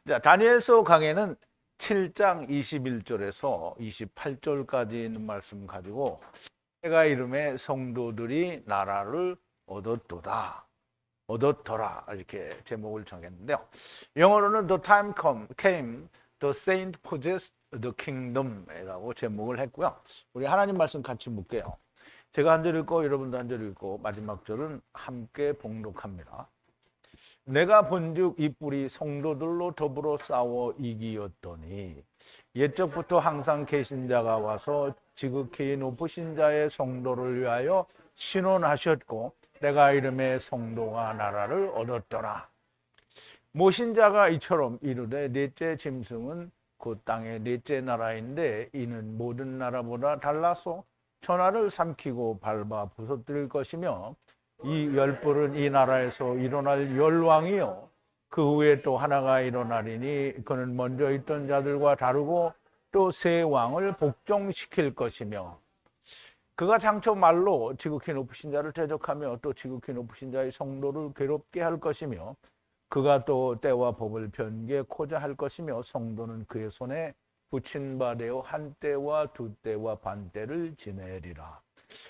자, 다니엘서 강해는 7장 21절에서 28절까지 있는 말씀 가지고 때가 이름에 성도들이 나라를 얻었더라 이렇게 제목을 정했는데요. 영어로는 The time came, the saint possessed the kingdom이라고 제목을 했고요. 우리 하나님 말씀 같이 묵게요. 제가 한 절 읽고 여러분도 한 절 읽고 마지막 절은 함께 봉독합니다. 내가 본즉 이 뿔이 성도들로 더불어 싸워 이기었더니 옛적부터 항상 계신 자가 와서 지극히 높으신 자의 성도를 위하여 신원하셨고 내가 이름에 성도가 나라를 얻었더라. 모신 자가 이처럼 이르되 넷째 짐승은 그 땅의 넷째 나라인데 이는 모든 나라보다 달라서 천하를 삼키고 밟아 부서뜨릴 것이며 이 열불은 이 나라에서 일어날 열왕이요 그 후에 또 하나가 일어나리니 그는 먼저 있던 자들과 다르고 또 새 왕을 복종시킬 것이며 그가 장초 말로 지극히 높으신 자를 대적하며 또 지극히 높으신 자의 성도를 괴롭게 할 것이며 그가 또 때와 법을 변개코자 할 것이며 성도는 그의 손에 붙인 바 되어 한 때와 두 때와 반 때를 지내리라.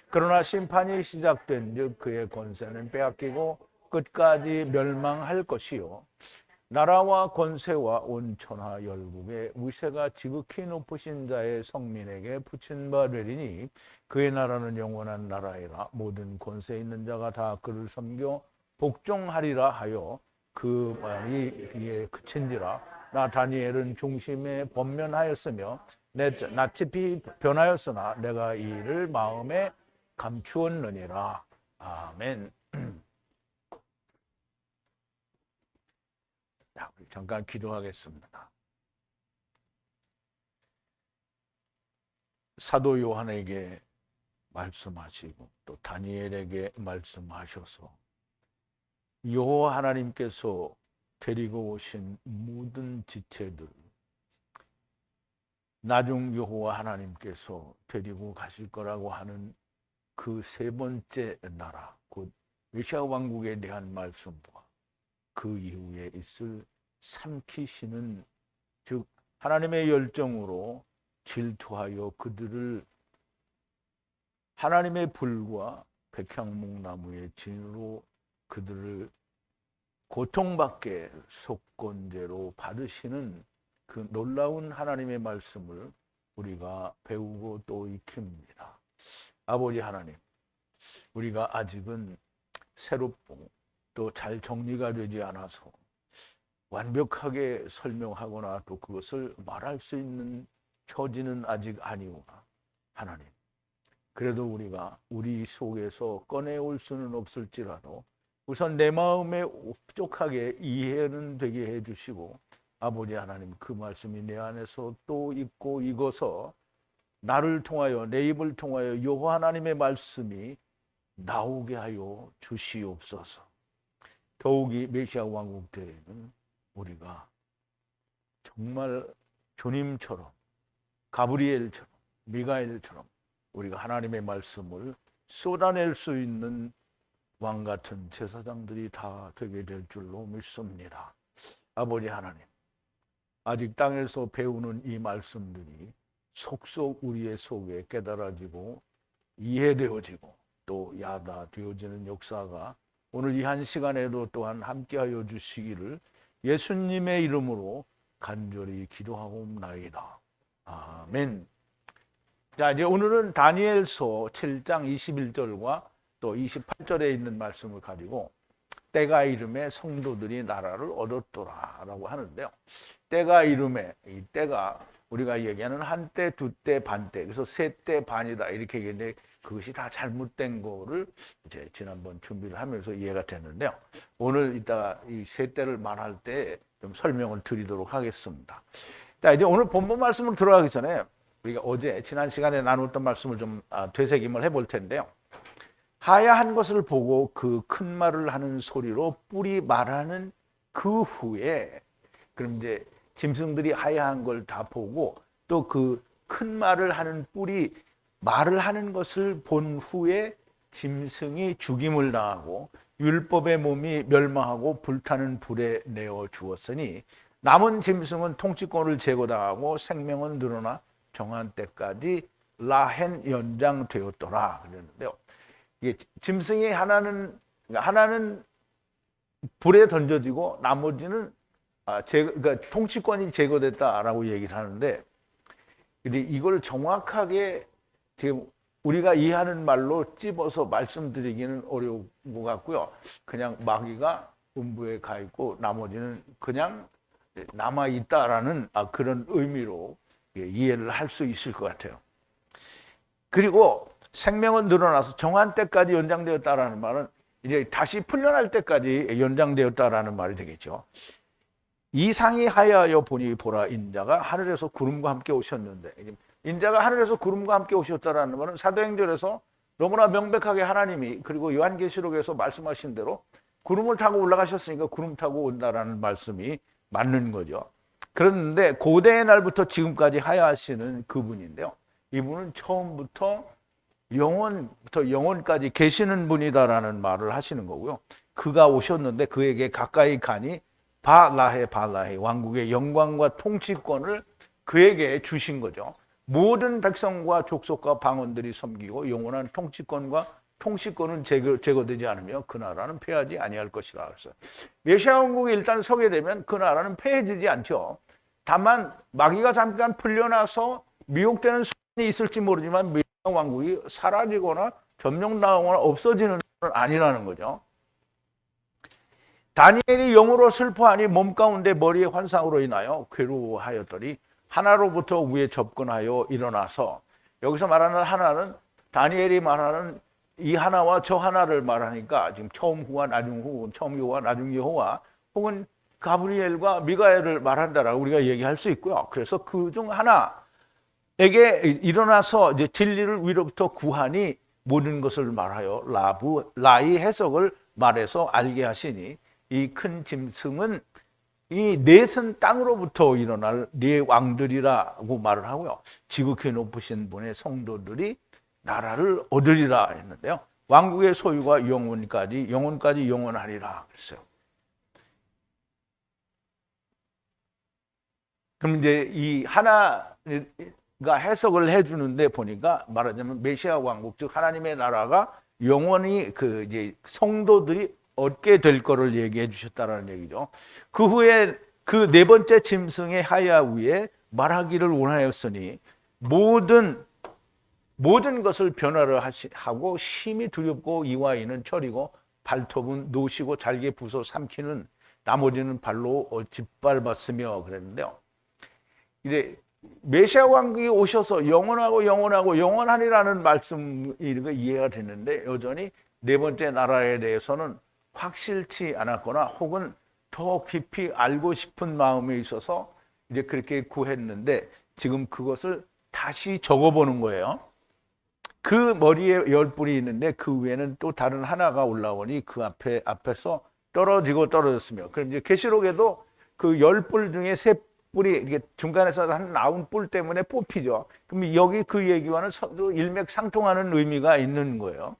그러나 심판이 시작된 즉 그의 권세는 빼앗기고 끝까지 멸망할 것이요 나라와 권세와 온 천하 열국의 위세가 지극히 높으신 자의 성민에게 붙인 바 되리니 그의 나라는 영원한 나라이라. 모든 권세 있는 자가 다 그를 섬겨 복종하리라 하여 그 말이 이에 그친지라. 나 다니엘은 중심에 번면하였으며 낯이 변하였으나 내가 이 일을 마음에 감추었느니라. 아멘. 자, 우리 잠깐 기도하겠습니다. 사도 요한에게 말씀하시고 또 다니엘에게 말씀하셔서 여호와 하나님께서 데리고 오신 모든 지체들 나중 여호와 하나님께서 데리고 가실 거라고 하는 그 세 번째 나라 곧 메시아 왕국에 대한 말씀과 그 이후에 있을 삼키시는 즉 하나님의 열정으로 질투하여 그들을 하나님의 불과 백향목나무의 진으로 그들을 고통받게 속건제로 받으시는 그 놀라운 하나님의 말씀을 우리가 배우고 또 익힙니다. 아버지 하나님, 우리가 아직은 새롭고 또 잘 정리가 되지 않아서 완벽하게 설명하거나 또 그것을 말할 수 있는 처지는 아직 아니오나 하나님, 그래도 우리가 우리 속에서 꺼내올 수는 없을지라도 우선 내 마음에 흡족하게 이해는 되게 해주시고 아버지 하나님 그 말씀이 내 안에서 또 있고 익어서 나를 통하여 내 입을 통하여 여호와 하나님의 말씀이 나오게 하여 주시옵소서. 더욱이 메시아 왕국 때에는 우리가 정말 주님처럼 가브리엘처럼 미가엘처럼 우리가 하나님의 말씀을 쏟아낼 수 있는 왕 같은 제사장들이 다 되게 될 줄로 믿습니다. 아버지 하나님, 아직 땅에서 배우는 이 말씀들이 속속 우리의 속에 깨달아지고 이해되어지고 또 야다되어지는 역사가 오늘 이 한 시간에도 또한 함께하여 주시기를 예수님의 이름으로 간절히 기도하옵나이다. 아멘. 자, 이제 오늘은 다니엘서 7장 21절과 또 28절에 있는 말씀을 가지고 때가 이름에 성도들이 나라를 얻었더라라고 하는데요. 때가 이름에 이 때가 우리가 얘기하는 한때, 두때, 반때, 그래서 세때 반이다 이렇게 얘기했는데 그것이 다 잘못된 거를 이제 지난번 준비를 하면서 이해가 됐는데요. 오늘 이따 이 세 때를 말할 때 좀 설명을 드리도록 하겠습니다. 자, 이제 오늘 본문 말씀을 들어가기 전에 우리가 어제 지난 시간에 나눴던 말씀을 좀 되새김을 해볼 텐데요. 하야한 것을 보고 그 큰 말을 하는 소리로 뿔이 말하는 그 후에 그럼 이제 짐승들이 하야한 걸 다 보고 또 그 큰 말을 하는 뿔이 말을 하는 것을 본 후에 짐승이 죽임을 당하고 율법의 몸이 멸망하고 불타는 불에 내어 주었으니 남은 짐승은 통치권을 제거당하고 생명은 늘어나 정한 때까지 라헨 연장되었더라 그랬는데요. 이게 짐승이 하나는 불에 던져지고 나머지는 그러니까 통치권이 제거됐다라고 얘기를 하는데, 근데 이걸 정확하게 지금 우리가 이해하는 말로 찝어서 말씀드리기는 어려운 것 같고요. 그냥 마귀가 음부에 가 있고 나머지는 그냥 남아 있다라는 그런 의미로 이해를 할 수 있을 것 같아요. 그리고 생명은 늘어나서 정한 때까지 연장되었다라는 말은 이제 다시 풀려날 때까지 연장되었다라는 말이 되겠죠. 이상이 하여하여 보니 보라, 인자가 하늘에서 구름과 함께 오셨는데, 인자가 하늘에서 구름과 함께 오셨다라는 말은 사도행전에서 너무나 명백하게 하나님이 그리고 요한계시록에서 말씀하신 대로 구름을 타고 올라가셨으니까 구름 타고 온다라는 말씀이 맞는 거죠. 그런데 고대의 날부터 지금까지 하여하시는 그분인데요, 이분은 처음부터 영원부터 영원까지 계시는 분이다라는 말을 하시는 거고요. 그가 오셨는데 그에게 가까이 가니 발라해 왕국의 영광과 통치권을 그에게 주신 거죠. 모든 백성과 족속과 방언들이 섬기고 영원한 통치권은 제거되지 않으며 그 나라는 패하지 아니할 것이라 그랬어요. 메시아 왕국이 일단 서게 되면 그 나라는 패해지지 않죠. 다만 마귀가 잠깐 풀려나서 미혹되는 순간이 있을지 모르지만 메시아 왕국이 사라지거나 점령당하거나 없어지는 건 아니라는 거죠. 다니엘이 영으로 슬퍼하니 몸 가운데 머리의 환상으로 인하여 괴로워하였더니 하나로부터 위에 접근하여 일어나서, 여기서 말하는 하나는 다니엘이 말하는 이 하나와 저 하나를 말하니까 지금 처음 후와 나중 후, 처음 여호와 나중 여호와 혹은 가브리엘과 미가엘을 말한다라고 우리가 얘기할 수 있고요. 그래서 그 중 하나에게 일어나서 이제 진리를 위로부터 구하니 모든 것을 말하여 라이 해석을 말해서 알게 하시니 이 큰 짐승은 이 넷은 땅으로부터 일어날 네 왕들이라고 말을 하고요. 지극히 높으신 분의 성도들이 나라를 얻으리라 했는데요. 왕국의 소유가 영원까지 영원하리라 그랬어요. 그럼 이제 이 하나가 해석을 해주는데 보니까 말하자면 메시아 왕국, 즉 하나님의 나라가 영원히 그 이제 성도들이 얻게 될 거를 얘기해 주셨다는 얘기죠. 그 후에 그 네 번째 짐승의 하야 위에 말하기를 원하였으니 모든 것을 변화를 하고 심히 두렵고 이와이는 철이고 발톱은 노시고 잘게 부숴 삼키는 나머지는 발로 짓밟았으며 그랬는데요. 이제 메시아 왕국이 오셔서 영원하리라는 말씀이 이해가 됐는데 여전히 네 번째 나라에 대해서는 확실치 않았거나 혹은 더 깊이 알고 싶은 마음이 있어서 이제 그렇게 구했는데 지금 그것을 다시 적어보는 거예요. 그 머리에 10뿔이 있는데 그 위에는 또 다른 하나가 올라오니 그 앞에서 떨어졌으며, 그럼 이제 계시록에도 그 10뿔 중에 3뿔이 이렇게 중간에서 나온 뿔 때문에 뽑히죠. 그럼 여기 그 얘기와는 일맥상통하는 의미가 있는 거예요.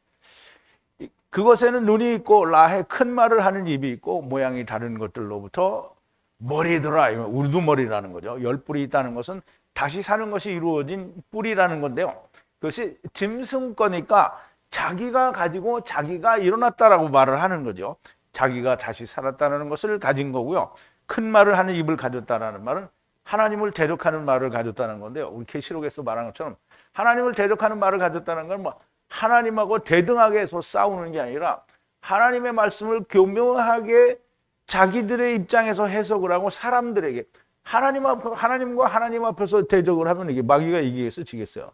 그것에는 눈이 있고 라해 큰 말을 하는 입이 있고 모양이 다른 것들로부터 머리더라. 우두머리라는 거죠. 10뿔이 있다는 것은 다시 사는 것이 이루어진 뿔이라는 건데요. 그것이 짐승 거니까 자기가 가지고 자기가 일어났다라고 말을 하는 거죠. 자기가 다시 살았다는 것을 가진 거고요. 큰 말을 하는 입을 가졌다는 말은 하나님을 대적하는 말을 가졌다는 건데요. 우리 계시록에서 말한 것처럼 하나님을 대적하는 말을 가졌다는 건 하나님하고 대등하게 해서 싸우는 게 아니라 하나님의 말씀을 교묘하게 자기들의 입장에서 해석을 하고 사람들에게 하나님과 하나님 앞에서 대적을 하면 이게 마귀가 이기겠어 지겠어요?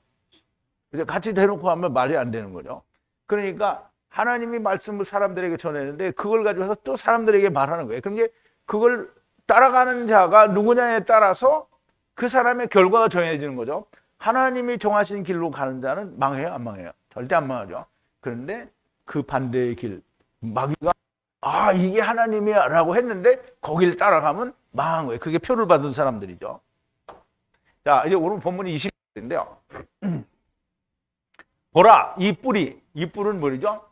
같이 대놓고 하면 말이 안 되는 거죠. 그러니까 하나님이 말씀을 사람들에게 전했는데 그걸 가지고서 또 사람들에게 말하는 거예요. 그럼 이제 그걸 따라가는 자가 누구냐에 따라서 그 사람의 결과가 정해지는 거죠. 하나님이 정하신 길로 가는 자는 망해요, 안 망해요? 절대 안 망하죠. 그런데 그 반대의 길, 마귀가 이게 하나님이야 라고 했는데 거길 따라가면 망한 거예요. 그게 표를 받은 사람들이죠. 자, 이제 오늘 본문이 20절인데요. 보라, 이 뿔은 뭐죠?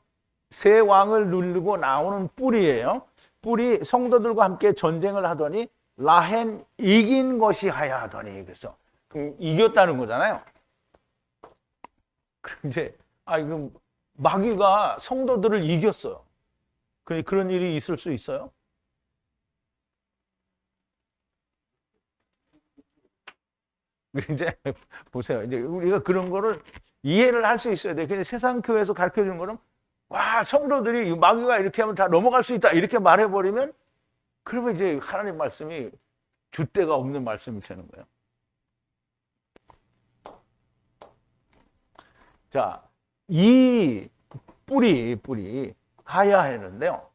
새 왕을 누르고 나오는 뿔이에요. 뿔이 성도들과 함께 전쟁을 하더니 라헨 이긴 것이 하야하더니. 그래서 그럼 이겼다는 거잖아요. 그럼 이제 이거 마귀가 성도들을 이겼어요. 그런 일이 있을 수 있어요? 이제 보세요. 이제 우리가 그런 거를 이해를 할 수 있어야 돼. 근데 세상 교회에서 가르쳐 주는 거는 와, 성도들이 마귀가 이렇게 하면 다 넘어갈 수 있다. 이렇게 말해 버리면 그러면 이제 하나님 말씀이 줏대가 없는 말씀이 되는 거예요. 자, 이 뿌리 하야했는데요.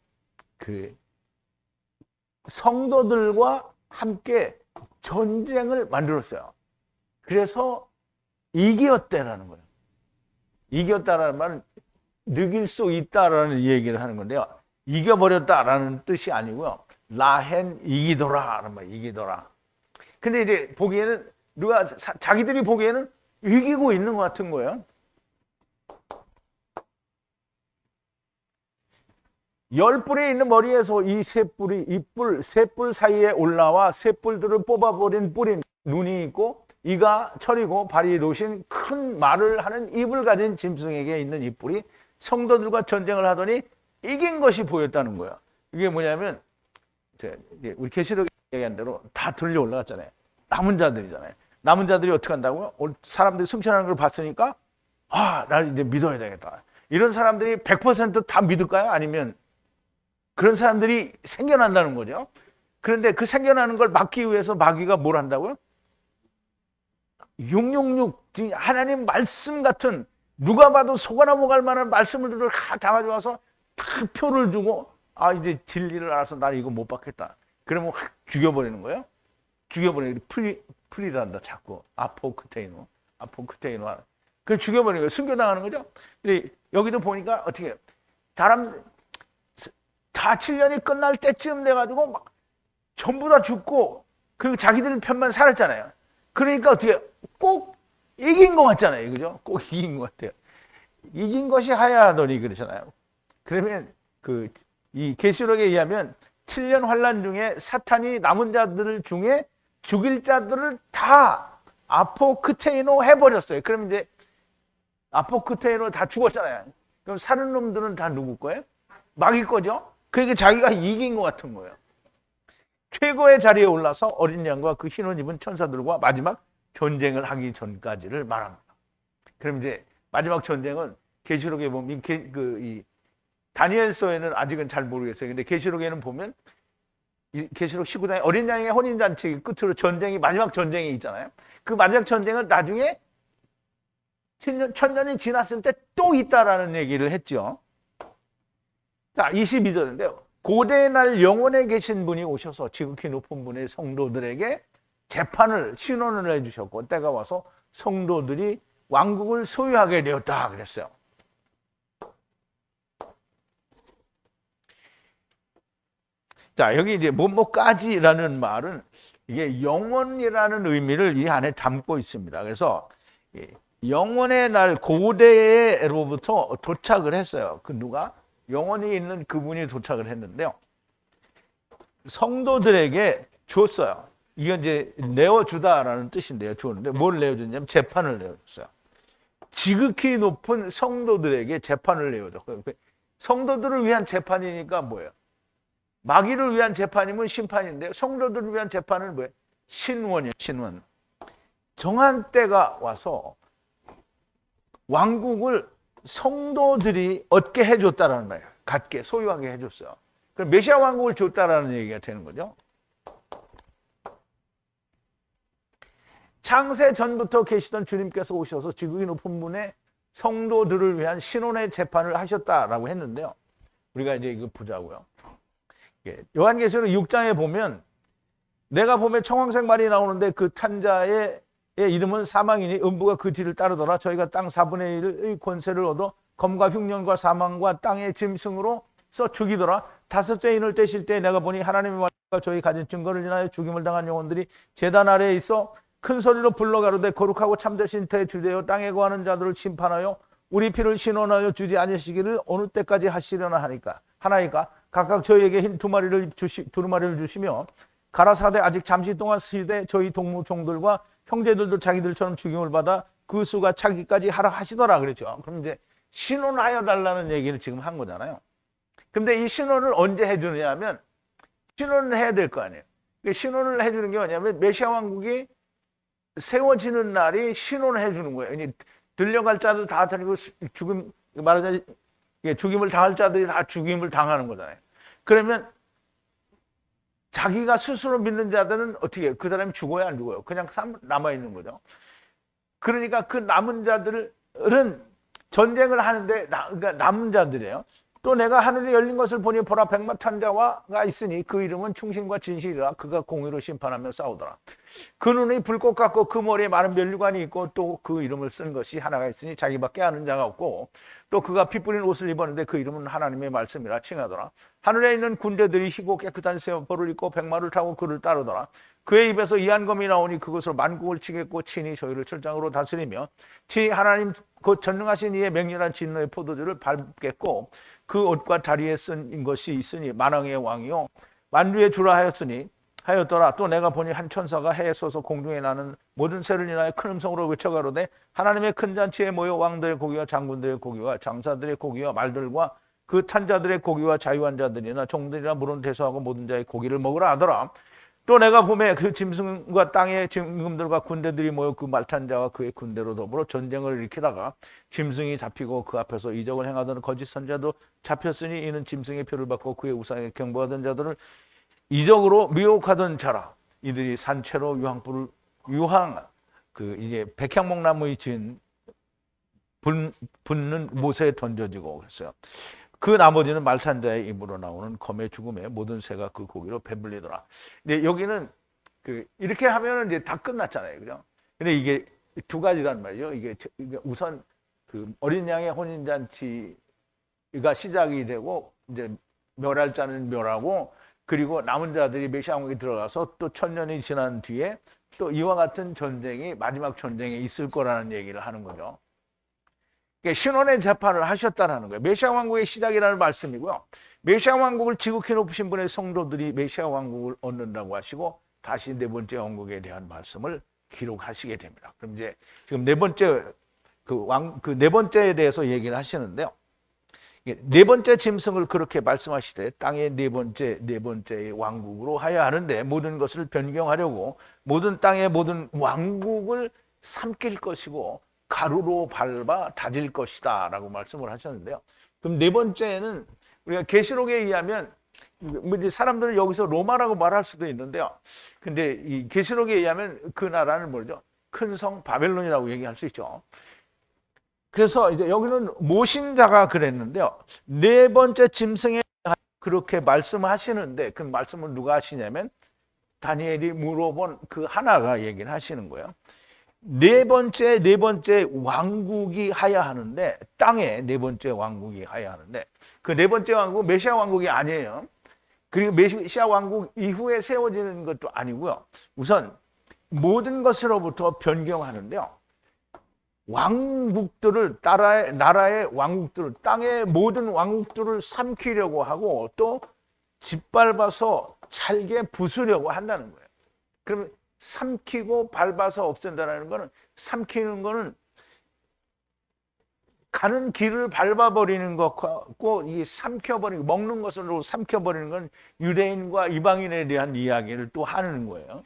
그 성도들과 함께 전쟁을 만들었어요. 그래서 이겼다라는 거예요. 이겼다라는 말은 이길 수 있다라는 얘기를 하는 건데요. 이겨버렸다라는 뜻이 아니고요. 라헨 이기더라라는 말, 이기더라. 근데 이제 보기에는 자기들이 보기에는 이기고 있는 것 같은 거예요. 10뿔이 있는 머리에서 이 세 뿔 사이에 올라와 세 뿔들을 뽑아버린 뿔인 눈이 있고 이가 철이고 발이 노신 큰 말을 하는 입을 가진 짐승에게 있는 이 뿔이 성도들과 전쟁을 하더니 이긴 것이 보였다는 거예요. 이게 뭐냐면 우리 계시록 얘기한 대로 다 들려 올라갔잖아요. 남은 자들이잖아요. 남은 자들이 어떻게 한다고요? 사람들이 승천하는 걸 봤으니까 나를 이제 믿어야 되겠다. 이런 사람들이 100% 믿을까요? 아니면 그런 사람들이 생겨난다는 거죠. 그런데 그 생겨나는 걸 막기 위해서 마귀가 뭘 한다고요? 666 하나님 말씀 같은 누가 봐도 속아 넘어갈 만한 말씀을 다 가져와서 딱 표를 주고 이제 진리를 알아서 나 이거 못 받겠다. 그러면 확 죽여버리는 거예요. 죽여버리는 프리란다 자꾸 아포크테이노. 그걸 죽여버리는 거예요. 순교당하는 거죠. 근데 여기도 보니까 어떻게 해요? 사람 다 7년이 끝날 때쯤 돼가지고 막 전부 다 죽고 그리고 자기들 편만 살았잖아요. 그러니까 어떻게 꼭 이긴 것 같잖아요. 그죠? 꼭 이긴 것 같아요. 이긴 것이 하야하더니 그러잖아요. 그러면 이 계시록에 의하면 7년 환란 중에 사탄이 남은 자들 중에 죽일 자들을 다 아포크테이노 해버렸어요. 그럼 이제 아포크테이노 다 죽었잖아요. 그럼 사는 놈들은 다 누구 거예요? 마귀 거죠? 그러니까 자기가 이긴 것 같은 거예요. 최고의 자리에 올라서 어린 양과 그 흰 옷 입은 천사들과 마지막 전쟁을 하기 전까지를 말합니다. 그럼 이제 마지막 전쟁은 계시록에 보면 이 다니엘서에는 아직은 잘 모르겠어요. 근데 계시록에는 보면 계시록 19장에 어린 양의 혼인 잔치 끝으로 마지막 전쟁이 있잖아요. 그 마지막 전쟁은 나중에 천년이 지났을 때 또 있다라는 얘기를 했죠. 자, 22절인데요. 고대의 날 영원에 계신 분이 오셔서 지극히 높은 분의 성도들에게 신원을 해주셨고 때가 와서 성도들이 왕국을 소유하게 되었다 그랬어요. 자, 여기 이제 뭐뭐까지라는 말은 이게 영원이라는 의미를 이 안에 담고 있습니다. 그래서 영원의 날 고대로부터 도착을 했어요. 누가? 영원히 있는 그분이 도착을 했는데요. 성도들에게 줬어요. 이건 이제 내어주다라는 뜻인데요. 줬는데 뭘 내어줬냐면 재판을 내어줬어요. 지극히 높은 성도들에게 재판을 내어줬어요. 성도들을 위한 재판이니까 뭐예요? 마귀를 위한 재판이면 심판인데요. 성도들을 위한 재판은 뭐예요? 신원이에요. 신원. 정한 때가 와서 왕국을 성도들이 얻게 해줬다라는 말이에요. 갖게, 소유하게 해줬어요. 그럼 메시아 왕국을 줬다라는 얘기가 되는 거죠. 창세 전부터 계시던 주님께서 오셔서 지극히 높은 분의 성도들을 위한 신원의 재판을 하셨다라고 했는데요. 우리가 이제 이거 보자고요. 요한계시록 6장에 보면 내가 보면 청황색 말이 나오는데 그 탄 자의 이름은 사망이니 음부가 그 뒤를 따르더라. 저희가 땅 4분의 1의 권세를 얻어 검과 흉년과 사망과 땅의 짐승으로 써 죽이더라. 다섯째 인을 떼실 때 내가 보니 하나님의 말과 저희 가진 증거를 인하여 죽임을 당한 영혼들이 제단 아래에 있어 큰 소리로 불러 가로되 거룩하고 참되신 태 주되어 땅에 거하는 자들을 심판하여 우리 피를 신원하여 주지 아니시기를 어느 때까지 하시려나 하나이까 각각 저희에게 흰 두루마리를 주시며 가라사대 아직 잠시 동안 쓰시되 저희 동무 종들과 형제들도 자기들처럼 죽임을 받아 그 수가 차기까지 하라 하시더라 그랬죠. 그럼 이제 신원하여 달라는 얘기를 지금 한 거잖아요. 근데 이 신원을 언제 해주느냐 하면 신원을 해야 될 거 아니에요. 신원을 해주는 게 뭐냐면 메시아 왕국이 세워지는 날이 신원을 해주는 거예요. 들려갈 자들 다 데리고 죽음, 말하자면 죽임을 당할 자들이 다 죽임을 당하는 거잖아요. 그러면 자기가 스스로 믿는 자들은 어떻게 해요? 그 사람이 죽어야 안 죽어요? 그냥 남아있는 거죠. 그러니까 그 남은 자들은 전쟁을 하는데 그러니까 남은 자들이에요. 또 내가 하늘이 열린 것을 보니 보라 백마탄 자가 있으니 그 이름은 충신과 진실이라 그가 공의로 심판하며 싸우더라. 그 눈이 불꽃 같고 그 머리에 많은 면류관이 있고 또 그 이름을 쓴 것이 하나가 있으니 자기밖에 아는 자가 없고 또 그가 피 뿌린 옷을 입었는데 그 이름은 하나님의 말씀이라 칭하더라. 하늘에 있는 군대들이 희고 깨끗한 세포를 입고 백마를 타고 그를 따르더라. 그의 입에서 이한검이 나오니 그것으로 만국을 치겠고 친히 저희를 철장으로 다스리며 친히 하나님 곧 전능하신 이의 맹렬한 진노의 포도주를 밟겠고 그 옷과 다리에 쓴 것이 있으니 만왕의 왕이요 만주의 주라 하였더라. 또 내가 보니 한 천사가 해에 쏘서 공중에 나는 모든 새를 인하여 큰 음성으로 외쳐가로되 하나님의 큰 잔치에 모여 왕들의 고기와 장군들의 고기와 장사들의 고기와 말들과 그 탄자들의 고기와 자유한 자들이나 종들이나 물은 대소하고 모든 자의 고기를 먹으라 하더라. 또 내가 보매 그 짐승과 땅의 짐승들과 군대들이 모여 그 말탄 자와 그의 군대로 더불어 전쟁을 일으키다가 짐승이 잡히고 그 앞에서 이적을 행하던 거짓 선자도 잡혔으니 이는 짐승의 표를 받고 그의 우상에 경배하던 자들을 이적으로 미혹하던 자라. 이들이 산채로 이제 백향목나무의 진 붙는 못에 던져지고 그랬어요. 그 나머지는 말탄자의 입으로 나오는 검의 죽음에 모든 새가 그 고기로 배불리더라. 근데 여기는 이렇게 하면 이제 다 끝났잖아요, 그죠? 근데 이게 두 가지란 말이죠. 이게 우선 그 어린 양의 혼인 잔치가 시작이 되고 이제 멸할 자는 멸하고 그리고 남은 자들이 메시아 왕국에 들어가서 또 1000년이 지난 뒤에 또 이와 같은 전쟁이 마지막 전쟁에 있을 거라는 얘기를 하는 거죠. 신원의 재판을 하셨다는 거예요. 메시아 왕국의 시작이라는 말씀이고요. 메시아 왕국을 지극히 높으신 분의 성도들이 메시아 왕국을 얻는다고 하시고 다시 네 번째 왕국에 대한 말씀을 기록하시게 됩니다. 그럼 이제 지금 네 번째 네 번째에 대해서 얘기를 하시는데요. 네 번째 짐승을 그렇게 말씀하시되 땅의 네 번째의 왕국으로 하야 하는데 모든 것을 변경하려고 모든 땅의 모든 왕국을 삼킬 것이고 가루로 밟아 다질 것이다 라고 말씀을 하셨는데요. 그럼 네 번째는 우리가 계시록에 의하면 사람들은 여기서 로마라고 말할 수도 있는데요. 근데 이 계시록에 의하면 그 나라는 뭐죠? 큰 성 바벨론이라고 얘기할 수 있죠. 그래서 이제 여기는 모신자가 그랬는데요. 네 번째 짐승에 그렇게 말씀하시는데 그 말씀을 누가 하시냐면 다니엘이 물어본 그 하나가 얘기를 하시는 거예요. 네 번째 왕국이 하야 하는데 땅에 네 번째 왕국이 하야 하는데 그 네 번째 왕국은 메시아 왕국이 아니에요. 그리고 메시아 왕국 이후에 세워지는 것도 아니고요. 우선 모든 것으로부터 변경하는데요. 왕국들을 나라의 왕국들을 땅의 모든 왕국들을 삼키려고 하고 또 짓밟아서 잘게 부수려고 한다는 거예요. 그러면 삼키고 밟아서 없앤다는 거는 삼키는 거는 가는 길을 밟아버리는 것과 이 삼켜버리는 먹는 것으로 삼켜버리는 건 유대인과 이방인에 대한 이야기를 또 하는 거예요.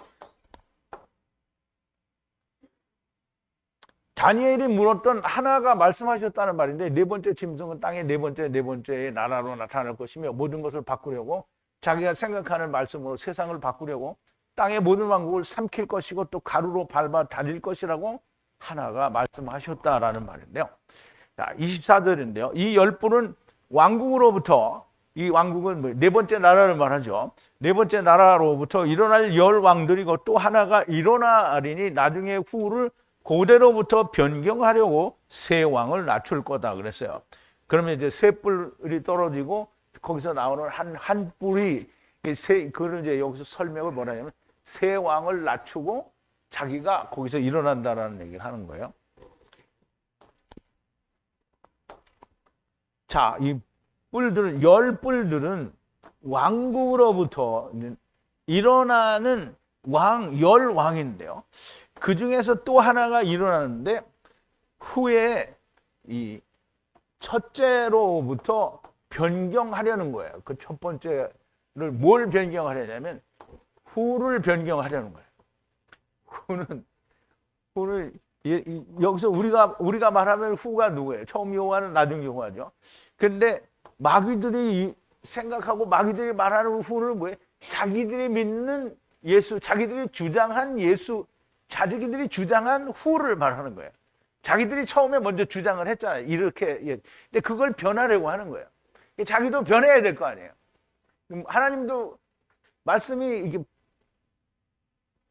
다니엘이 물었던 하나가 말씀하셨다는 말인데 네 번째 짐승은 땅의 네 번째의 나라로 나타날 것이며 모든 것을 바꾸려고 자기가 생각하는 말씀으로 세상을 바꾸려고 땅의 모든 왕국을 삼킬 것이고 또 가루로 밟아 다질 것이라고 하나가 말씀하셨다라는 말인데요. 자, 24절인데요. 이 열불은 왕국으로부터 이 왕국은 네 번째 나라를 말하죠. 네 번째 나라로부터 일어날 열 왕들이고 또 하나가 일어나리니 나중에 후를 그대로부터 변경하려고 새 왕을 낮출 거다 그랬어요. 그러면 이제 새 뿔이 떨어지고 거기서 나오는 한 뿔이 그걸 이제 여기서 설명을 뭐라 하냐면 새 왕을 낮추고 자기가 거기서 일어난다라는 얘기를 하는 거예요. 자, 이 뿔들은 열 뿔들은 왕국으로부터 일어나는 열 왕인데요. 그 중에서 또 하나가 일어나는데 후에 이 첫째로부터 변경하려는 거예요. 그 첫 번째를 뭘 변경하려냐면 후를 변경하려는 거예요. 후는 여기서 우리가 말하면 후가 누구예요? 처음 여호와는 나중 여호와죠. 근데 마귀들이 생각하고 마귀들이 말하는 후는 뭐예요? 자기들이 믿는 예수, 자기들이 주장한 예수, 자기들이 주장한 후를 말하는 거예요. 자기들이 처음에 먼저 주장을 했잖아요. 이렇게. 근데 그걸 변하려고 하는 거예요. 자기도 변해야 될 거 아니에요. 하나님도 말씀이 이게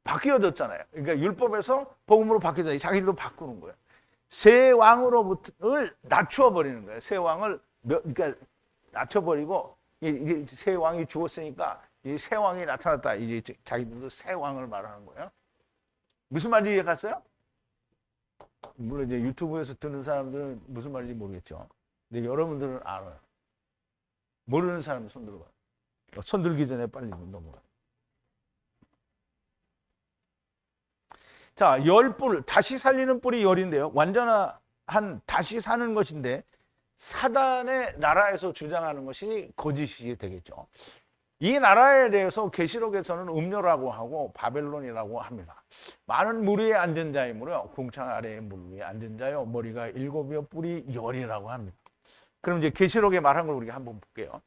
바뀌어졌잖아요. 그러니까 율법에서 복음으로 바뀌잖아요. 자기들도 바꾸는 거예요. 새 왕으로부터를 낮추어 버리는 거예요. 새 왕을 그러니까 낮춰버리고 이제 새 왕이 죽었으니까 이 새 왕이 나타났다. 이제 자기들도 새 왕을 말하는 거예요. 무슨 말인지 이해갔어요? 물론 이제 유튜브에서 듣는 사람들은 무슨 말인지 모르겠죠. 근데 여러분들은 알아요. 모르는 사람은 손 들어봐요. 손 들기 전에 빨리 넘어가요. 자, 열뿔, 다시 살리는 뿔이 열인데요. 완전한 다시 사는 것인데 사단의 나라에서 주장하는 것이 거짓이 되겠죠. 이 나라에 대해서 계시록에서는 음료라고 하고 바벨론이라고 합니다. 많은 물 위에 앉은 자이므로 궁창 아래의 물 위에 앉은 자요 머리가 7이요 뿔이 열이라고 합니다. 그럼 이제 계시록에 말한 걸 우리가 한번 볼게요.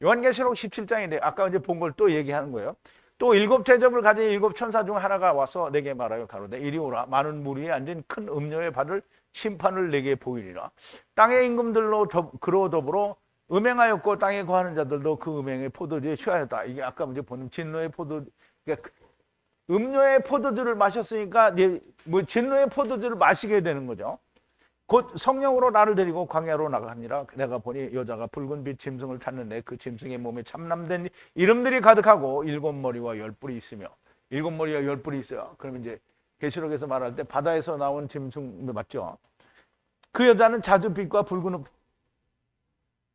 요한계시록 17장인데 아까 이제 본 걸 또 얘기하는 거예요. 또 7 대접을 가진 7 천사 중 하나가 와서 내게 말하여 가로되 이리 오라. 많은 물 위에 앉은 큰 음료에 받을 심판을 내게 보이리라. 땅의 임금들로 그로 더불어 음행하였고 땅에 거하는 자들도 그 음행의 포도주에 취하였다. 이게 아까 이제 보는 진노의 그러니까 음료의 포도주를 마셨으니까 이제 뭐 진노의 포도주를 마시게 되는 거죠. 곧 성령으로 나를 데리고 광야로 나가니라. 내가 보니 여자가 붉은 빛 짐승을 탔는데 그 짐승의 몸에 참남된 이름들이 가득하고 7머리와 10뿔이 있으며 7머리와 10뿔이 있어요. 그러면 이제 계시록에서 말할 때 바다에서 나온 짐승 맞죠? 그 여자는 자줏빛과 붉은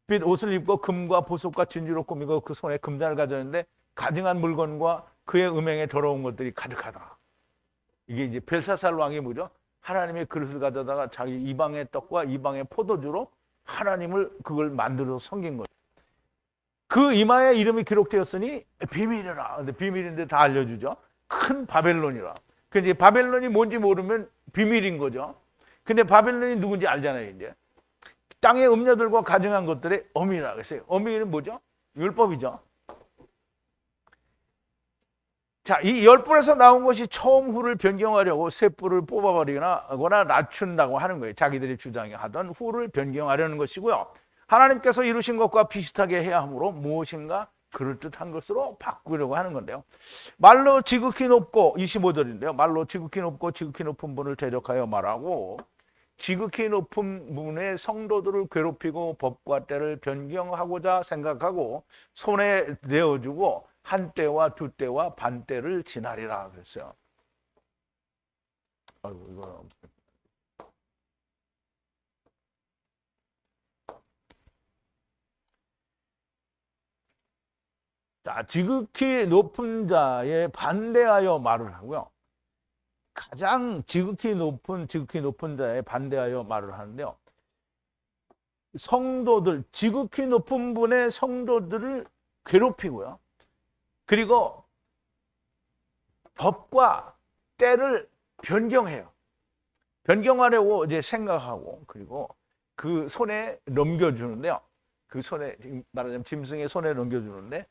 빛 옷을 입고 금과 보석과 진주로 꾸미고 그 손에 금잔을 가졌는데 가증한 물건과 그의 음행에 더러운 것들이 가득하다. 이게 이제 벨사살 왕이 뭐죠? 하나님의 그릇을 가져다가 자기 이방의 떡과 이방의 포도주로 하나님을 그걸 만들어서 섬긴 거예요. 그 이마에 이름이 기록되었으니 비밀이라. 근데 비밀인데 다 알려주죠. 큰 바벨론이라. 근데 바벨론이 뭔지 모르면 비밀인 거죠. 근데 바벨론이 누군지 알잖아요, 이제. 땅의 음녀들과 가증한 것들의 어미라 했어요. 어미는 뭐죠? 율법이죠. 자, 이 10뿔에서 나온 것이 처음 후를 변경하려고 새 뿔을 뽑아버리거나 낮춘다고 하는 거예요. 자기들이 주장하던 후를 변경하려는 것이고요. 하나님께서 이루신 것과 비슷하게 해야 하므로 무엇인가 그럴듯한 것으로 바꾸려고 하는 건데요. 말로 지극히 높고 25절인데요. 말로 지극히 높고 지극히 높은 분을 대적하여 말하고 지극히 높은 분의 성도들을 괴롭히고 법과 때를 변경하고자 생각하고 손에 내어주고 한 때와 두 때와 반 때를 지나리라 그랬어요. 아이고 이거 자, 지극히 높은 자에 반대하여 말을 하고요. 가장 지극히 높은 자에 반대하여 말을 하는데요. 성도들, 지극히 높은 분의 성도들을 괴롭히고요. 그리고 법과 때를 변경해요. 변경하려고 이제 생각하고 그리고 그 손에 넘겨주는데요. 그 손에 말하자면 짐승의 손에 넘겨주는데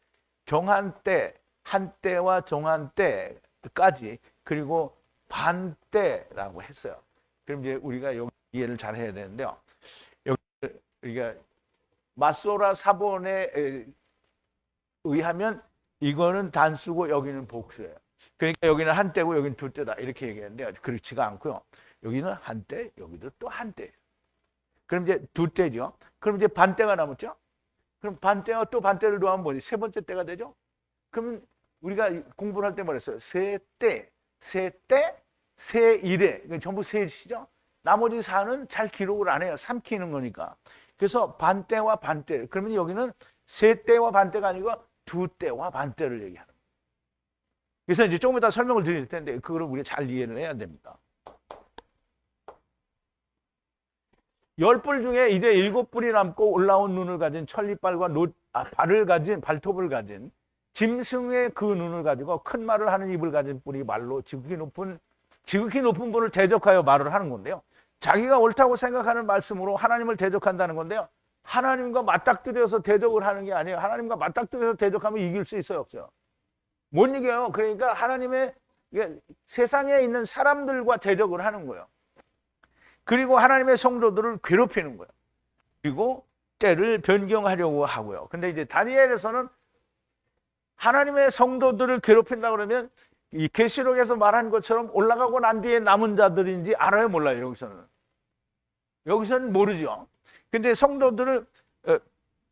정한 때, 한 때와 정한 때까지 그리고 반때라고 했어요. 그럼 이제 우리가 여기 이해를 잘 해야 되는데요. 여기 우리가 마소라 사본에 의하면 이거는 단수고 여기는 복수예요. 그러니까 여기는 한 때고 여기는 두 때다 이렇게 얘기하는데 그렇지가 않고요. 여기는 한 때, 여기도 또 한 때. 그럼 이제 두 때죠. 그럼 이제 반때가 남았죠. 그럼 반때와 또 반때를 더하면 뭐지? 세 번째 때가 되죠. 그러면 우리가 공부를 할 때 말했어요. 세 때, 세 일에 전부 셋이죠. 나머지 4는 잘 기록을 안 해요. 삼키는 거니까. 그래서 반때와 반때. 그러면 여기는 세 때와 반때가 아니고 두 때와 반때를 얘기하는 거예요. 그래서 이제 조금 이따 설명을 드릴 텐데 그거를 우리가 잘 이해를 해야 됩니다. 10뿔 중에 이제 7뿔이 남고 올라온 눈을 가진 천리빨과 발톱을 가진 짐승의 그 눈을 가지고 큰 말을 하는 입을 가진 뿔이 말로 지극히 높은 분을 대적하여 말을 하는 건데요. 자기가 옳다고 생각하는 말씀으로 하나님을 대적한다는 건데요. 하나님과 맞닥뜨려서 대적을 하는 게 아니에요. 하나님과 맞닥뜨려서 대적하면 이길 수 있어요, 없어요? 못 이겨요. 그러니까 하나님의 세상에 있는 사람들과 대적을 하는 거예요. 그리고 하나님의 성도들을 괴롭히는 거예요. 그리고 때를 변경하려고 하고요. 근데 이제 다니엘에서는 하나님의 성도들을 괴롭힌다 그러면 이 계시록에서 말한 것처럼 올라가고 난 뒤에 남은 자들인지 알아요, 몰라요? 여기서는 모르죠. 근데 성도들을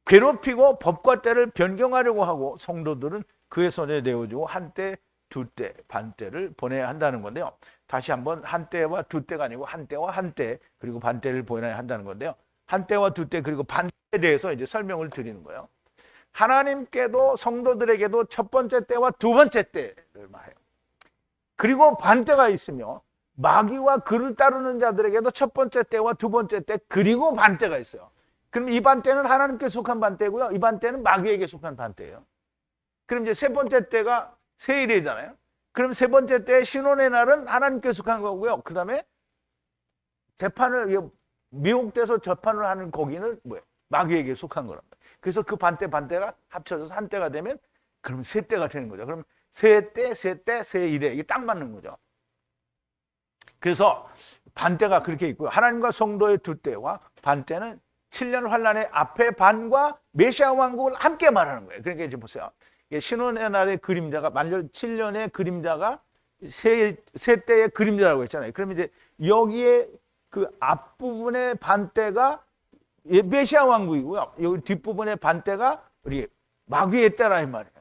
괴롭히고 법과 때를 변경하려고 하고 성도들은 그의 손에 내어주고 한때, 두때, 반때를 보내야 한다는 건데요. 다시 한번 한때와 두때가 아니고 한때와 한때 그리고 반때를 보내야 한다는 건데요. 한때와 두때 그리고 반때에 대해서 이제 설명을 드리는 거예요. 하나님께도 성도들에게도 첫 번째 때와 두 번째 때를 말해요. 그리고 반때가 있으며 마귀와 그를 따르는 자들에게도 첫 번째 때와 두 번째 때 그리고 반때가 있어요. 그럼 이 반때는 하나님께 속한 반때고요. 이 반때는 마귀에게 속한 반때예요. 그럼 이제 세 번째 때가 세일이잖아요. 그럼 세 번째 때 신혼의 날은 하나님께 속한 거고요. 그 다음에 재판을 미혹돼서 재판을 하는 거기는 뭐예요? 마귀에게 속한 거랍니다. 그래서 그 반때가 합쳐져서 한 때가 되면 그럼 세 때가 되는 거죠. 그럼 세 때, 세일에 이게 딱 맞는 거죠. 그래서 반때가 그렇게 있고요. 하나님과 성도의 두 때와 반때는 7년 환란의 앞에 반과 메시아 왕국을 함께 말하는 거예요. 그러니까 이제 보세요. 신혼의 날의 그림자가 만일 7년의 그림자가 세 때의 그림자라고 했잖아요. 그러면 이제 여기에 그 앞부분의 반때가 메시아 왕국이고요. 여기 뒷부분의 반때가 우리 마귀의 때라 이 말이에요.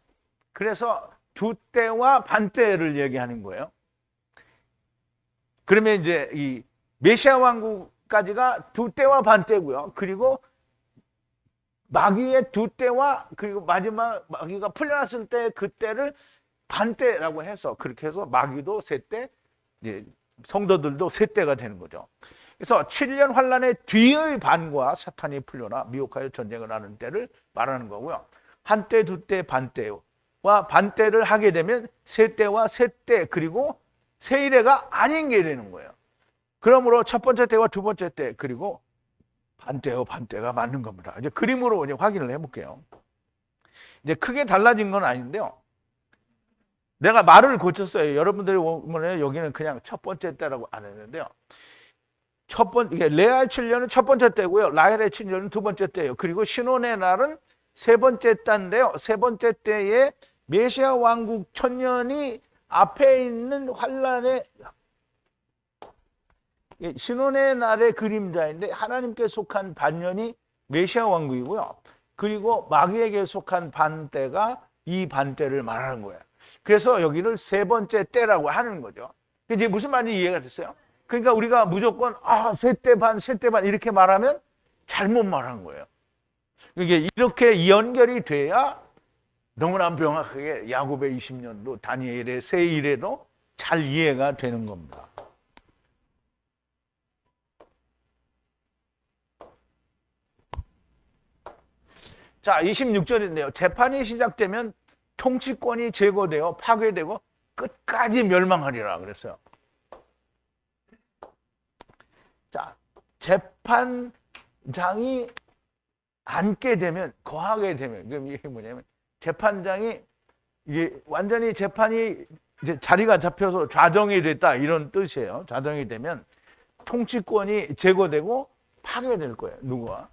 그래서 두 때와 반때를 얘기하는 거예요. 그러면 이제 이 메시아 왕국까지가 두 때와 반때고요. 그리고 마귀의 두 때와 그리고 마지막 마귀가 풀려났을 때 그때를 반때라고 해서 그렇게 해서 마귀도 세 때, 성도들도 세 때가 되는 거죠. 그래서 7년 환란의 뒤의 반과 사탄이 풀려나 미혹하여 전쟁을 하는 때를 말하는 거고요. 한때, 두때, 반때와 반때를 하게 되면 세 때와 세 때 그리고 세일회가 아닌 게 되는 거예요. 그러므로 첫 번째 때와 두 번째 때 그리고 반때와 반때가 맞는 겁니다. 이제 그림으로 이제 확인을 해볼게요. 이제 크게 달라진 건 아닌데요. 내가 말을 고쳤어요. 여러분들이 보면 여기는 그냥 첫 번째 때라고 안 했는데요. 레아의 7년은 첫 번째 때고요. 라헬의 7년은 두 번째 때예요. 그리고 신혼의 날은 세 번째 때인데요. 세 번째 때에 메시아 왕국 천년이 앞에 있는 환란의 신혼의 날의 그림자인데 하나님께 속한 반년이 메시아 왕국이고요. 그리고 마귀에게 속한 반때가 이 반때를 말하는 거예요. 그래서 여기를 세 번째 때라고 하는 거죠. 이제 무슨 말인지 이해가 됐어요? 그러니까 우리가 무조건 세 때 반 이렇게 말하면 잘못 말한 거예요. 이게 이렇게 연결이 돼야 너무나 명확하게 야곱의 20년도 다니엘의 세일에도 잘 이해가 되는 겁니다. 자, 26절인데요. 재판이 시작되면 통치권이 제거되어 파괴되고 끝까지 멸망하리라 그랬어요. 자, 재판장이 앉게 되면, 거하게 되면, 그럼 이게 뭐냐면 재판장이 이게 완전히 재판이 이제 자리가 잡혀서 좌정이 됐다 이런 뜻이에요. 좌정이 되면 통치권이 제거되고 파괴될 거예요. 누구와?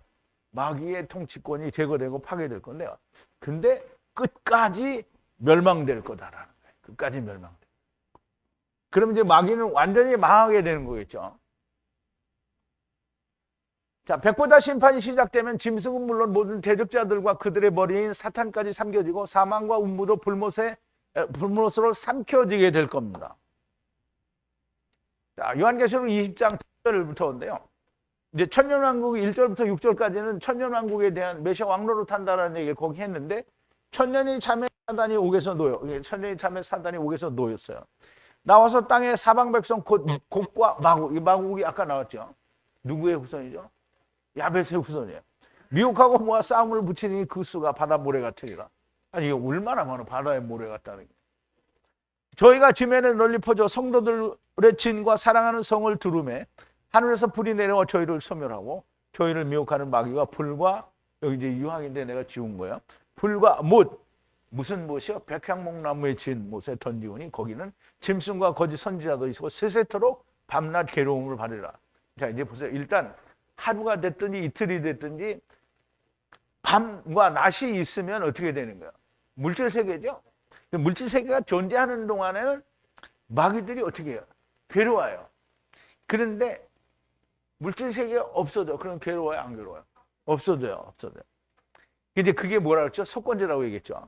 마귀의 통치권이 제거되고 파괴될 건데요. 근데 끝까지 멸망될 거다라는 거예요. 끝까지 멸망될. 그럼 이제 마귀는 완전히 망하게 되는 거겠죠. 자, 백보자 심판이 시작되면 짐승은 물론 모든 대적자들과 그들의 머리인 사탄까지 삼켜지고 사망과 운무도 불못으로 삼켜지게 될 겁니다. 자, 요한계시록 20장 1절부터인데요. 이제 천년왕국이 1절부터 6절까지는 천년왕국에 대한 메시아 왕노릇 한다라는 얘기를 거기 했는데 천년이 참에 사단이 옥에서 놓여. 천년이 참에 사단이 옥에서 놓였어요. 나와서 땅의 사방 백성 곧 곡과 마곡. 이 마곡이 아까 나왔죠. 누구의 후손이죠? 야벳의 후손이에요. 미혹하고 모아 싸움을 붙이니 그 수가 바다 모래 같으리라. 아니 이게 얼마나 많아 바다의 모래 같다는 게. 저희가 지면에 널리 퍼져 성도들의 진과 사랑하는 성을 두루매 하늘에서 불이 내려와 저희를 소멸하고 저희를 미혹하는 마귀가 불과 여기 이제 유황인데 내가 지운 거예요. 불과 못 무슨 못이요? 백향목나무의 진 못에 던지오니 거기는 짐승과 거짓 선지자도 있고 세세토록 밤낮 괴로움을 받으라. 자 이제 보세요. 일단 하루가 됐든지 이틀이 됐든지 밤과 낮이 있으면 어떻게 되는 거예요? 물질 세계죠. 물질 세계가 존재하는 동안에는 마귀들이 어떻게 해요? 괴로워요. 그런데 물질 세계가 없어져. 그럼 괴로워요? 안 괴로워요? 없어져요. 이제 그게 뭐라 그랬죠? 속건제라고 얘기했죠.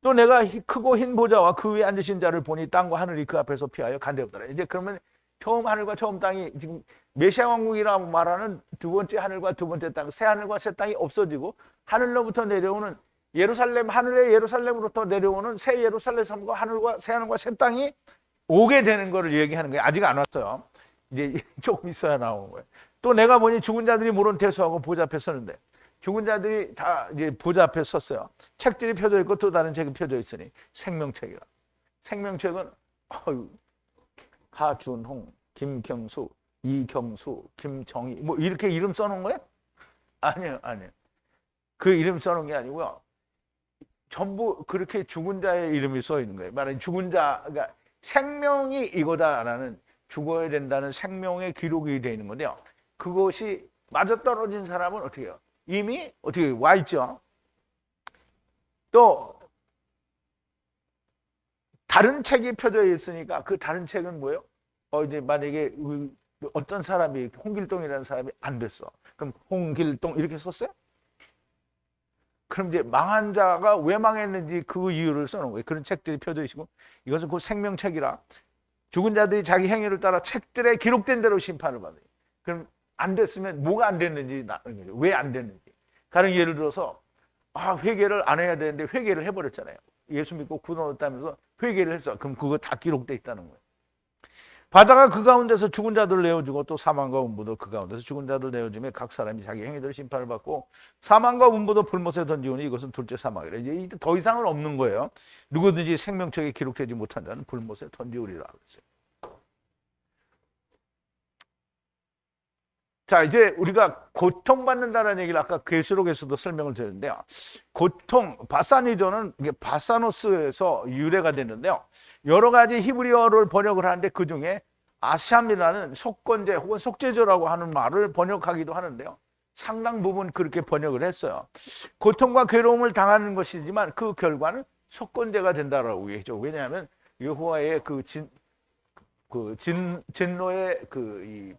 또 내가 크고 흰 보좌와 그 위에 앉으신 자를 보니 땅과 하늘이 그 앞에서 피하여 간데없더라. 이제 그러면 처음 하늘과 처음 땅이 지금 메시아 왕국이라고 말하는 두 번째 하늘과 두 번째 땅, 새 하늘과 새 땅이 없어지고 하늘로부터 내려오는 예루살렘, 하늘의 예루살렘으로부터 내려오는 새 예루살렘과 하늘과 새 하늘과 새 땅이 오게 되는 것을 얘기하는 거예요. 아직 안 왔어요. 이제 조금 있어야 나오는 거예요. 또 내가 보니 죽은 자들이 물은 대수하고 보좌 앞에 서는데 죽은 자들이 다 이제 보좌 앞에 섰어요. 책들이 펴져 있고 또 다른 책이 펴져 있으니 생명책이라. 생명책은 하준홍, 김경수, 이경수, 김정희 뭐 이렇게 이름 써놓은 거예요? 아니에요. 그 이름 써놓은 게 아니고요. 전부 그렇게 죽은 자의 이름이 써 있는 거예요. 말하는 죽은 자가 생명이 이거다라는 죽어야 된다는 생명의 기록이 되어 있는 건데요. 그것이 맞아떨어진 사람은 어떻게 해요? 이미 어떻게 와 있죠. 또 다른 책이 펴져 있으니까 그 다른 책은 뭐예요? 이제 만약에 어떤 사람이 홍길동이라는 사람이 안 됐어. 그럼 홍길동 이렇게 썼어요? 그럼 이제 망한 자가 왜 망했는지 그 이유를 써놓은 거예요. 그런 책들이 펴져 있고 이것은 그 생명책이라 죽은 자들이 자기 행위를 따라 책들에 기록된 대로 심판을 받아요. 그럼 안 됐으면 뭐가 안 됐는지 왜 안 됐는지. 가령 예를 들어서 회개를 안 해야 되는데 회개를 해버렸잖아요. 예수 믿고 구원 얻었다면서 회개를 했어. 그럼 그거 다 기록돼 있다는 거예요. 바다가 그 가운데서 죽은 자들을 내어주고 또 사망과 음부도 그 가운데서 죽은 자들을 내어주며 각 사람이 자기 행위대로 심판을 받고 사망과 음부도 불못에 던지오니 이것은 둘째 사망이라. 이제 더 이상은 없는 거예요. 누구든지 생명책에 기록되지 못한 자는 불못에 던지오리라 그랬어요. 자, 이제 우리가 고통받는다는 얘기를 아까 계시록에서도 설명을 드렸는데요. 고통, 바사니저는 이게 바사노스에서 유래가 됐는데요. 여러 가지 히브리어를 번역을 하는데 그 중에 아샴이라는 속건제 혹은 속죄제라고 하는 말을 번역하기도 하는데요. 상당 부분 그렇게 번역을 했어요. 고통과 괴로움을 당하는 것이지만 그 결과는 속건제가 된다라고 얘기죠. 왜냐하면 여호와의 진노의 이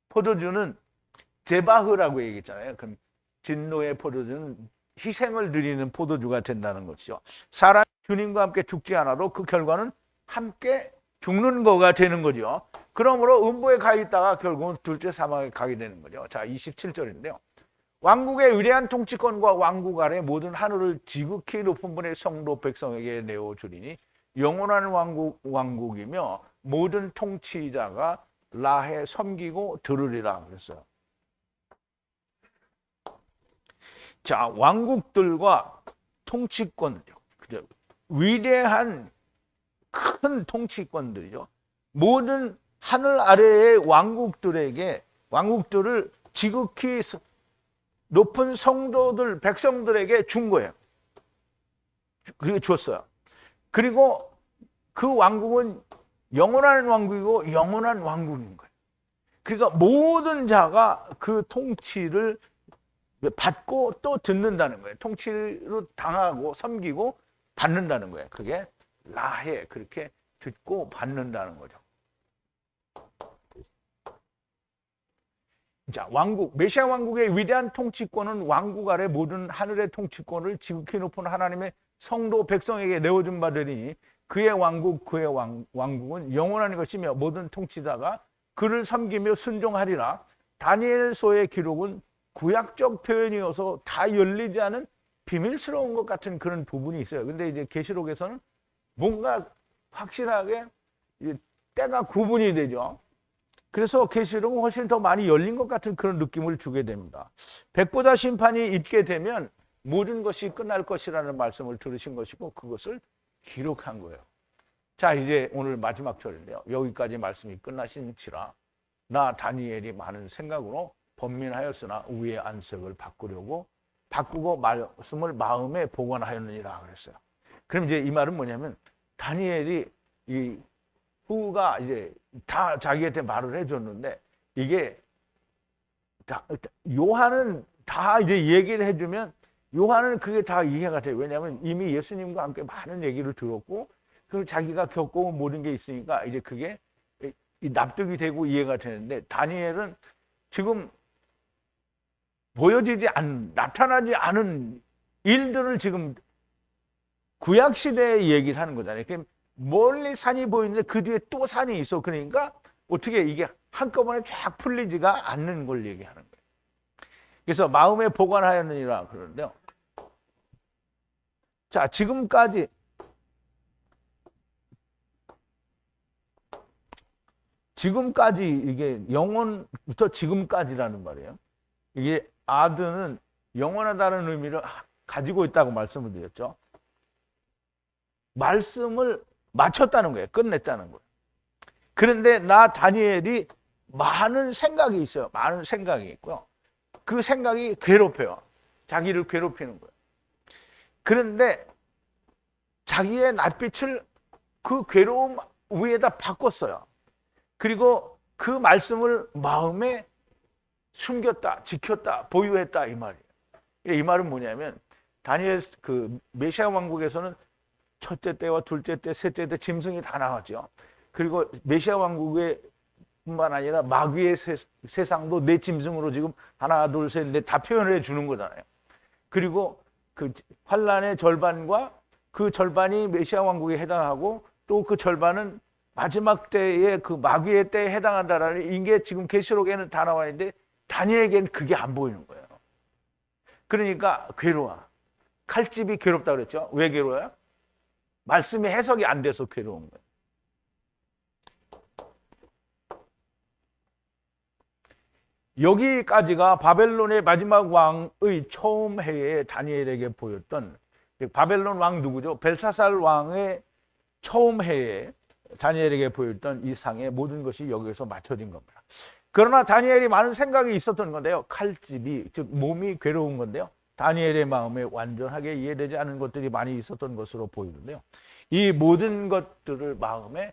포도주는 제바흐라고 얘기했잖아요. 그럼 진노의 포도주는 희생을 드리는 포도주가 된다는 것이죠. 사람이 주님과 함께 죽지 않아도 그 결과는 함께 죽는 거가 되는 거죠. 그러므로 음부에 가 있다가 결국은 둘째 사망에 가게 되는 거죠. 자, 27절인데요. 왕국의 위대한 통치권과 왕국 아래 모든 하늘을 지극히 높은 분의 성도 백성에게 내어주리니 영원한 왕국이며 모든 통치자가 라해 섬기고 들으리라 그랬어요. 자, 왕국들과 통치권이죠. 그죠? 위대한 큰 통치권들이죠. 모든 하늘 아래의 왕국들을 지극히 높은 성도들, 백성들에게 준 거예요. 그게 줬어요. 그리고 그 왕국은 영원한 왕국이고 영원한 왕국인 거예요. 그러니까 모든 자가 그 통치를 받고 또 듣는다는 거예요. 통치로 당하고 섬기고 받는다는 거예요. 그게 라해, 그렇게 듣고 받는다는 거죠. 자, 왕국, 메시아 왕국의 위대한 통치권은 왕국 아래 모든 하늘의 통치권을 지극히 높은 하나님의 성도 백성에게 내어준 바되니 그의 왕국은 영원한 것이며 모든 통치자가 그를 섬기며 순종하리라. 다니엘서의 기록은 구약적 표현이어서 다 열리지 않은 비밀스러운 것 같은 그런 부분이 있어요. 근데 이제 계시록에서는 뭔가 확실하게 때가 구분이 되죠. 그래서 계시록은 훨씬 더 많이 열린 것 같은 그런 느낌을 주게 됩니다. 백보자 심판이 있게 되면 모든 것이 끝날 것이라는 말씀을 들으신 것이고 그것을 기록한 거예요. 자, 이제 오늘 마지막 절인데요. 여기까지 말씀이 끝나신지라 나 다니엘이 많은 생각으로 번민하였으나 우리의 안색을 바꾸고 말씀을 마음에 보관하였느니라 그랬어요. 그럼 이제 이 말은 뭐냐면 다니엘이 이 후가 이제 다 자기한테 말을 해줬는데 이게 요한은 다 이제 얘기를 해주면 요한은 그게 다 이해가 돼요. 왜냐하면 이미 예수님과 함께 많은 얘기를 들었고 그리고 자기가 겪어온 모든 게 있으니까 이제 그게 납득이 되고 이해가 되는데 다니엘은 지금 나타나지 않은 일들을 지금 구약 시대에 얘기를 하는 거잖아요. 멀리 산이 보이는데 그 뒤에 또 산이 있어. 그러니까 어떻게 이게 한꺼번에 쫙 풀리지가 않는 걸 얘기하는 거예요. 그래서 마음에 보관하였느니라 그러는데요. 자, 지금까지 이게 영원부터 지금까지라는 말이에요. 이게 아드는 영원하다는 의미를 가지고 있다고 말씀을 드렸죠. 말씀을 마쳤다는 거예요. 끝냈다는 거예요. 그런데 나 다니엘이 많은 생각이 있어요. 많은 생각이 있고요. 그 생각이 괴롭혀요. 자기를 괴롭히는 거예요. 그런데 자기의 낯빛을 그 괴로움 위에다 바꿨어요. 그리고 그 말씀을 마음에 숨겼다, 지켰다, 보유했다 이 말이에요. 이 말은 뭐냐면 다니엘 그 메시아 왕국에서는 첫째 때와 둘째 때, 셋째 때 짐승이 다 나왔죠. 그리고 메시아 왕국의 뿐만 아니라 마귀의 세상도 내 짐승으로 지금 하나, 둘, 셋, 넷 다 표현해 주는 거잖아요. 그리고 그 환란의 절반과 그 절반이 메시아 왕국에 해당하고 또 그 절반은 마지막 때의 그 마귀의 때에 해당한다라는 이게 지금 계시록에는 다 나와 있는데 다니엘에게는 그게 안 보이는 거예요. 그러니까 괴로워. 칼집이 괴롭다 그랬죠. 왜 괴로워요? 말씀이 해석이 안 돼서 괴로운 거예요. 여기까지가 바벨론의 마지막 왕의 처음 해에 다니엘에게 보였던 바벨론 왕 누구죠? 벨사살 왕의 처음 해에 다니엘에게 보였던 이 상의 모든 것이 여기에서 맞춰진 겁니다. 그러나 다니엘이 많은 생각이 있었던 건데요. 칼집이 즉 몸이 괴로운 건데요. 다니엘의 마음에 완전하게 이해되지 않은 것들이 많이 있었던 것으로 보이는데요. 이 모든 것들을 마음에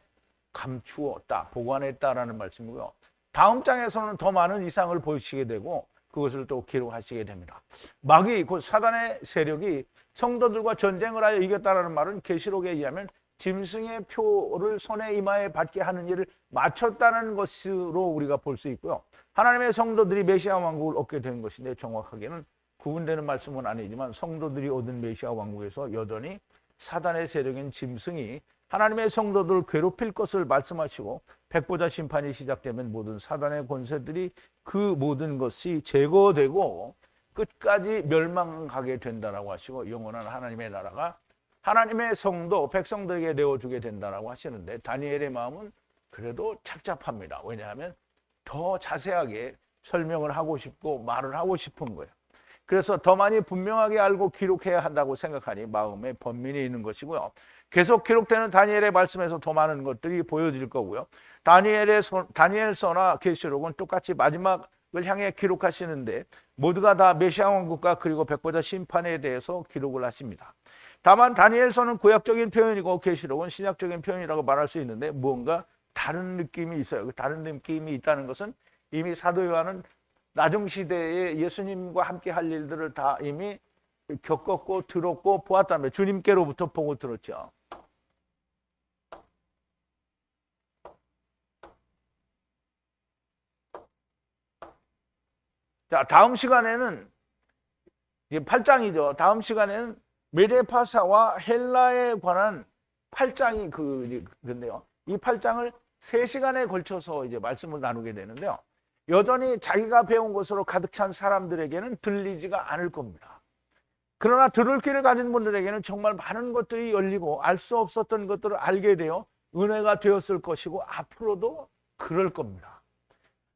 감추었다, 보관했다라는 말씀이고요. 다음 장에서는 더 많은 이상을 보시게 되고 그것을 또 기록하시게 됩니다. 마귀, 곧 사단의 세력이 성도들과 전쟁을 하여 이겼다라는 말은 계시록에 의하면 짐승의 표를 손에 이마에 받게 하는 일을 마쳤다는 것으로 우리가 볼 수 있고요. 하나님의 성도들이 메시아 왕국을 얻게 된 것인데 정확하게는 구분되는 말씀은 아니지만 성도들이 얻은 메시아 왕국에서 여전히 사단의 세력인 짐승이 하나님의 성도들을 괴롭힐 것을 말씀하시고 백보자 심판이 시작되면 모든 사단의 권세들이 그 모든 것이 제거되고 끝까지 멸망하게 된다라고 하시고 영원한 하나님의 나라가 하나님의 성도 백성들에게 내어주게 된다라고 하시는데 다니엘의 마음은 그래도 착잡합니다. 왜냐하면 더 자세하게 설명을 하고 싶고 말을 하고 싶은 거예요. 그래서 더 많이 분명하게 알고 기록해야 한다고 생각하니 마음에 번민이 있는 것이고요. 계속 기록되는 다니엘의 말씀에서 더 많은 것들이 보여질 거고요. 다니엘서나 계시록은 똑같이 마지막을 향해 기록하시는데 모두가 다 메시아 왕국과 그리고 백보자 심판에 대해서 기록을 하십니다. 다만 다니엘서는 구약적인 표현이고 계시록은 신약적인 표현이라고 말할 수 있는데 무언가 다른 느낌이 있어요. 다른 느낌이 있다는 것은 이미 사도 요한은 나중 시대에 예수님과 함께 할 일들을 다 이미 겪었고 들었고 보았다며 주님께로부터 보고 들었죠. 자, 다음 시간에는 이게 8장이죠. 다음 시간에는 메데파사와 헬라에 관한 8장이 그런데요. 이 8장을 3시간에 걸쳐서 이제 말씀을 나누게 되는데요. 여전히 자기가 배운 것으로 가득 찬 사람들에게는 들리지가 않을 겁니다. 그러나 들을 귀를 가진 분들에게는 정말 많은 것들이 열리고 알 수 없었던 것들을 알게 되어 은혜가 되었을 것이고 앞으로도 그럴 겁니다.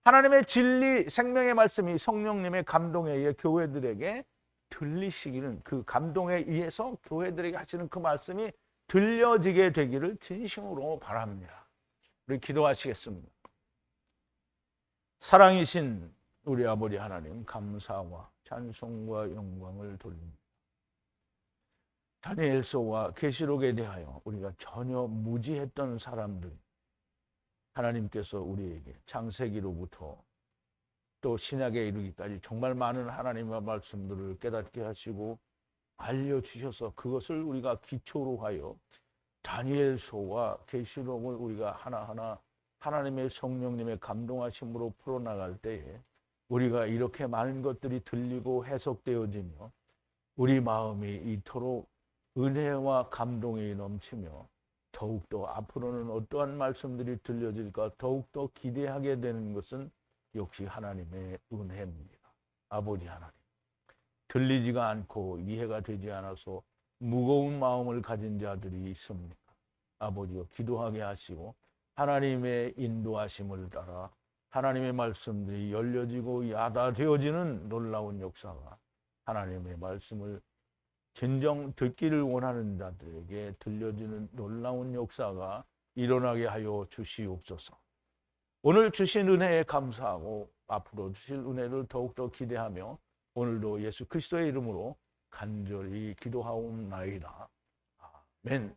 하나님의 진리, 생명의 말씀이 성령님의 감동에 의해 교회들에게 들리시기는, 그 감동에 의해서 교회들에게 하시는 그 말씀이 들려지게 되기를 진심으로 바랍니다. 우리 기도하시겠습니다. 사랑이신 우리 아버지 하나님, 감사와 찬송과 영광을 돌립니다. 다니엘서와 계시록에 대하여 우리가 전혀 무지했던 사람들, 하나님께서 우리에게 창세기로부터 또 신약에 이르기까지 정말 많은 하나님의 말씀들을 깨닫게 하시고 알려주셔서 그것을 우리가 기초로 하여 다니엘서와 계시록을 우리가 하나하나 하나님의 성령님의 감동하심으로 풀어나갈 때에 우리가 이렇게 많은 것들이 들리고 해석되어지며 우리 마음이 이토록 은혜와 감동이 넘치며 더욱더 앞으로는 어떠한 말씀들이 들려질까 더욱더 기대하게 되는 것은 역시 하나님의 은혜입니다. 아버지 하나님, 들리지가 않고 이해가 되지 않아서 무거운 마음을 가진 자들이 있습니다. 아버지여, 기도하게 하시고 하나님의 인도하심을 따라 하나님의 말씀들이 열려지고 야다되어지는 놀라운 역사가 하나님의 말씀을 진정 듣기를 원하는 자들에게 들려지는 놀라운 역사가 일어나게 하여 주시옵소서. 오늘 주신 은혜에 감사하고 앞으로 주실 은혜를 더욱더 기대하며 오늘도 예수 그리스도의 이름으로 간절히 기도하옵나이다. 아멘.